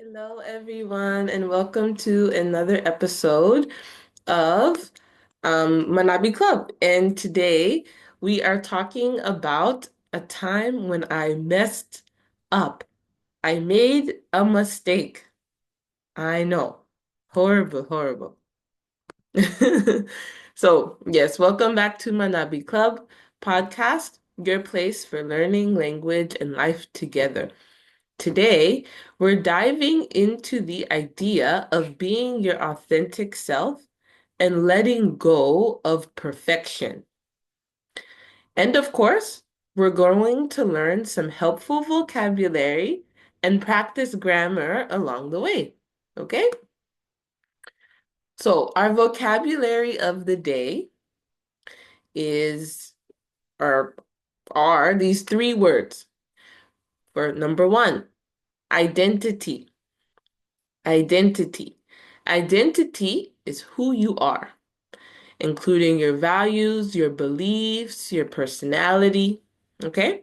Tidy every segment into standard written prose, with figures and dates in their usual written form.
Hello, everyone, and welcome to another episode of Manabi Club. And today we are talking about a time when I messed up. I made a mistake. I know. Horrible, horrible. So, yes, welcome back to Manabi Club podcast, your place for learning language and life together. Today, we're diving into the idea of being your authentic self and letting go of perfection. And of course, we're going to learn some helpful vocabulary and practice grammar along the way. Okay? So, our vocabulary of the day is or are these three words. For number one, identity. Identity. Identity is who you are, including your values, your beliefs, your personality. Okay?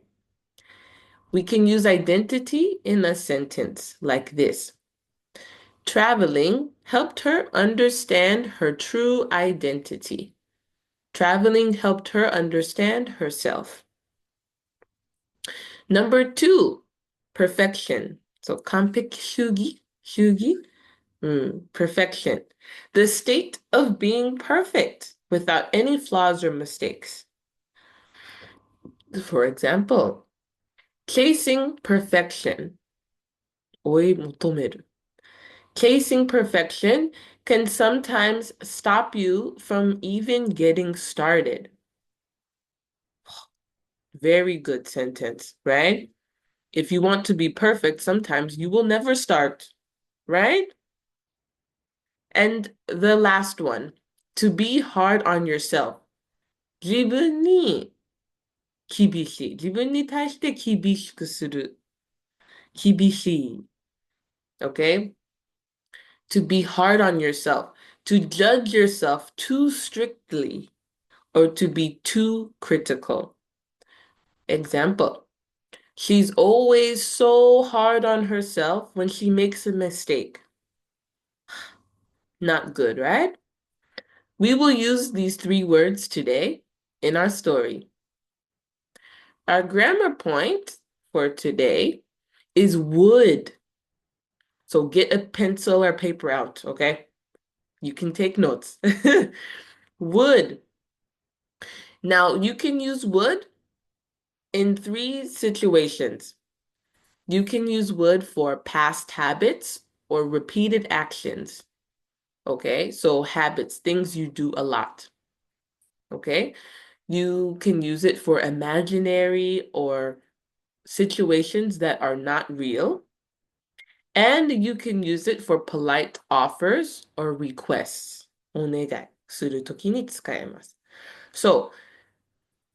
We can use identity in a sentence like this. Traveling helped her understand her true identity. Traveling helped her understand herself. Number two, perfection. So, 완벽주의, 주의, perfection. The state of being perfect without any flaws or mistakes. For example, chasing perfection.追い求める. Chasing perfection can sometimes stop you from even getting started. Very good sentence, right? If you want to be perfect, sometimes you will never start, right? And the last one, to be hard on yourself. 自分に厳しい。自分に対して厳しくする。厳しい。Okay? To be hard on yourself. To judge yourself too strictly or to be too critical. Example. She's always so hard on herself when she makes a mistake. Not good, right? We will use these three words today in our story. Our grammar point for today is would. So get a pencil or paper out, okay? You can take notes. Would. Now, you can use would in three situations. You can use would for past habits or repeated actions. Okay, so habits, things you do a lot. Okay, you can use it for imaginary or situations that are not real. And you can use it for polite offers or requests. お願いするときに使えます。So,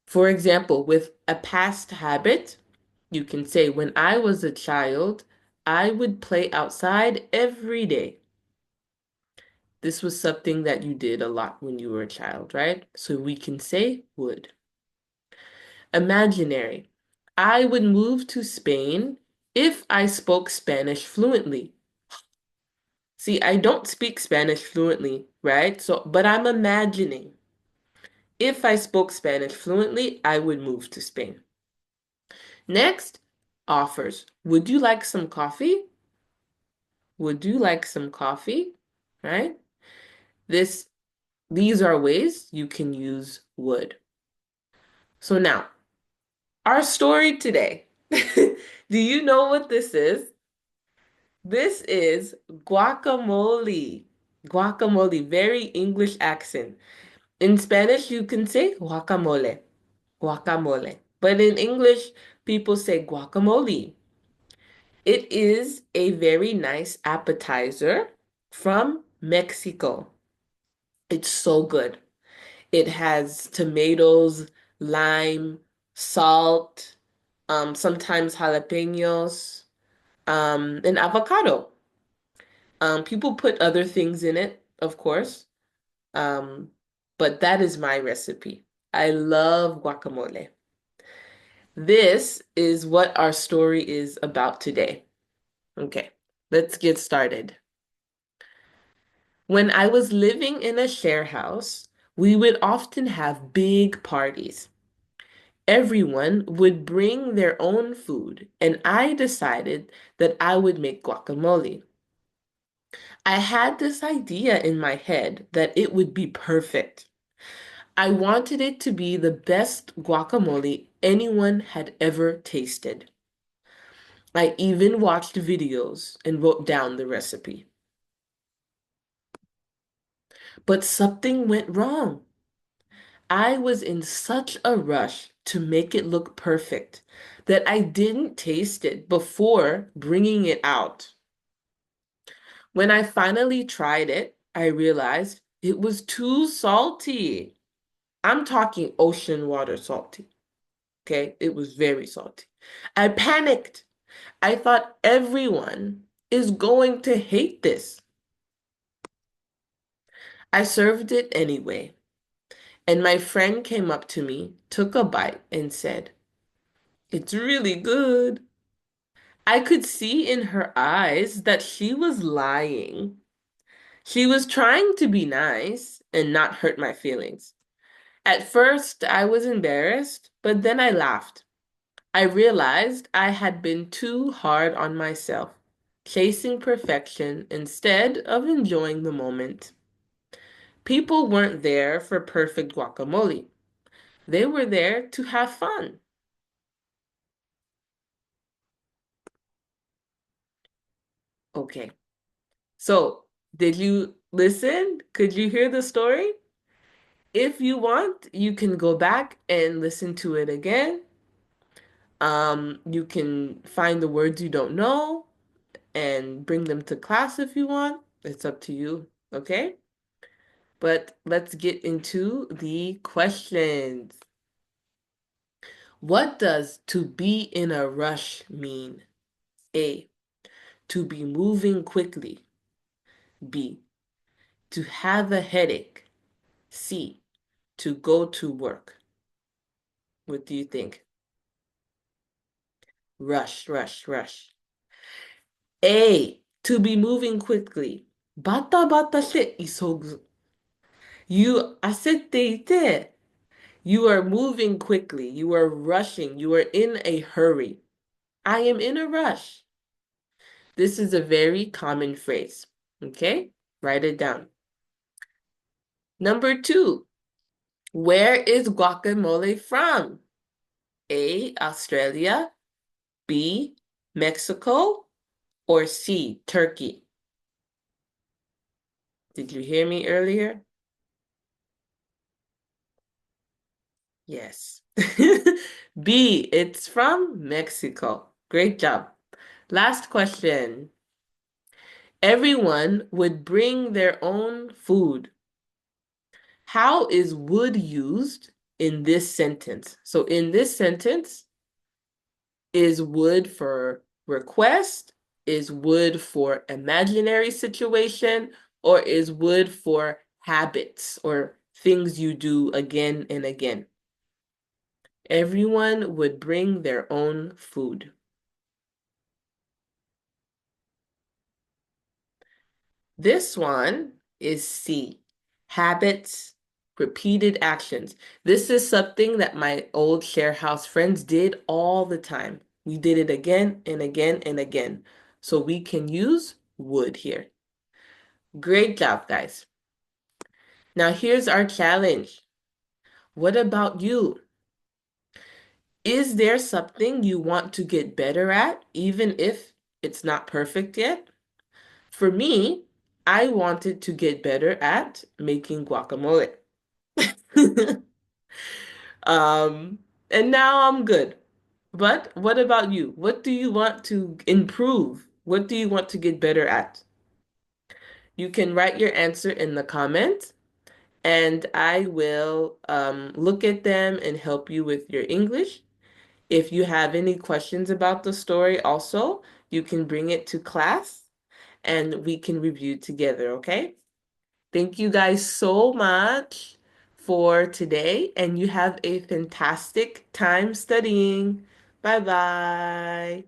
for example, with a past habit, you can say, when I was a child, I would play outside every day. This was something that you did a lot when you were a child, right? So we can say would. Imaginary. I would move to Spain if I spoke Spanish fluently. See, I don't speak Spanish fluently, right? So, but I'm imagining if I spoke Spanish fluently, I would move to Spain. Next, offers. Would you like some coffee? Would you like some coffee? Right? These are ways you can use would. So now, our story today. Do you know what this is? This is guacamole. Guacamole, very English accent. In Spanish, you can say guacamole. Guacamole. But in English, people say guacamole. It is a very nice appetizer from Mexico. It's so good. It has tomatoes, lime, salt, sometimes jalapenos, and avocado. People put other things in it, of course, um, but that is my recipe. I love guacamole. This is what our story is about today. Okay. Let's get started. When I was living in a share house, we would often have big parties. Everyone would bring their own food, and I decided that I would make guacamole. I had this idea in my head that it would be perfect. I wanted it to be the best guacamole anyone had ever tasted. I even watched videos and wrote down the recipe. But something went wrong. I was in such a rush to make it look perfect that I didn't taste it before bringing it out. When I finally tried it, I realized it was too salty. I'm talking ocean water salty. Okay, it was very salty. I panicked. I thought everyone is going to hate this. I served it anyway, and my friend came up to me, took a bite, and said, "It's really good." I could see in her eyes that she was lying. She was trying to be nice and not hurt my feelings. At first, I was embarrassed, but then I laughed. I realized I had been too hard on myself, chasing perfection instead of enjoying the moment. People weren't there for perfect guacamole. They were there to have fun. Okay, so did you listen? Could you hear the story? If you want, you can go back and listen to it again. You can find the words you don't know and bring them to class if you want. It's up to you, okay? But let's get into the questions. What does to be in a rush mean? A, to be moving quickly. B, to have a headache. C, to go to work. What do you think? Rush, rush, rush. A, to be moving quickly. バタバタして急ぐ. You 焦っていて you are moving quickly. You are rushing. You are in a hurry. I am in a rush. This is a very common phrase. Okay? Write it down. Number 2. Where is guacamole from? A, Australia. B, Mexico. Or C, Turkey. Did you hear me earlier? Yes. B, it's from Mexico. Great job. Last question. Everyone would bring their own food. How is would used in this sentence? So in this sentence, is would for request, is would for imaginary situation, or is would for habits or things you do again and again? Everyone would bring their own food. This one is C, habits, repeated actions. This is something that my old share house friends did all the time. We did it again and again and again. So we can use would here. Great job, guys. Now here's our challenge. What about you? Is there something you want to get better at, even if it's not perfect yet? For me, I wanted to get better at making guacamole. Um, and now I'm good. But what about you? What do you want to improve? What do you want to get better at? You can write your answer in the comments, and I will look at them and help you with your English. If you have any questions about the story also, you can bring it to class and we can review together, okay? Thank you guys so much for today, and you have a fantastic time studying. Bye bye.